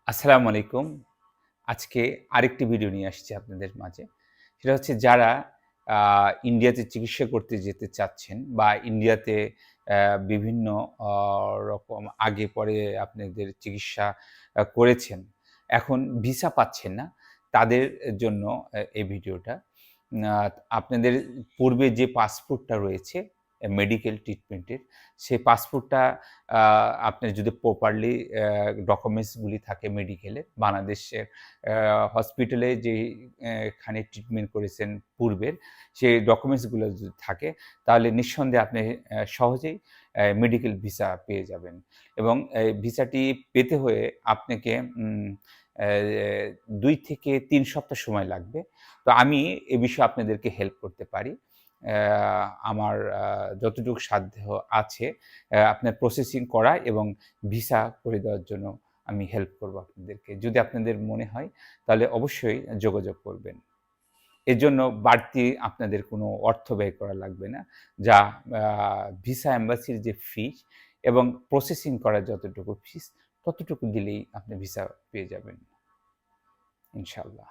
আসসালামু আলাইকুম। আজকে আরেকটি ভিডিও নিয়ে আসছি আপনাদের মাঝে। সেটা হচ্ছে যারা আ ইন্ডিয়াতে চিকিৎসা করতে যেতে চাচ্ছেন বা ইন্ডিয়াতে অ্যা বিভিন্ন অ রকম আগে পরে আপনাদের চিকিৎসা করেছেন। এখন ভিসা পাচ্ছেন না, তাদের জন্য এই ভিডিওটা। আ আপনাদের পূর্বে যে পাসপোর্টটা রয়েছে মেডিকেল ট্রিটমেন্টের, সেই পাসপোর্টটা আ আপনার যদি প্রপারলি ডকুমেন্টস গুলি থাকে মেডিকেলের, বাংলাদেশের হসপিটালে যেই খানে ট্রিটমেন্ট করেছেন পূর্বের, সেই ডকুমেন্টস গুলো যদি থাকে, তাহলে নিঃসন্দেহে আপনি সহজেই মেডিকেল ভিসা পেয়ে যাবেন। এবং এই ভিসাটি পেতে হয়ে আপনাকে অ্যা ২ থেকে ৩ সপ্তাহ সময় লাগবে। তো আমি এ বিষয়ে আপনাদেরকে হেল্প করতে পারি। আমার যতটুকু সাধ্য আছে আপনার প্রসেসিং করা এবং ভিসা করে দেওয়ার জন্য আমি হেল্প করব আপনাদেরকে। যদি আপনাদের মনে হয় তাহলে অবশ্যই যোগাযোগ করবেন। এর জন্য বাড়তি আপনাদের কোনো অর্থ ব্যয় করা লাগবে না। যা আ ভিসা এম্বাসির যে ফিস এবং প্রসেসিং করার যতটুকু ফিস ততটুকু দিলেই আপনি ভিসা পেয়ে যাবেন ইনশাআল্লাহ।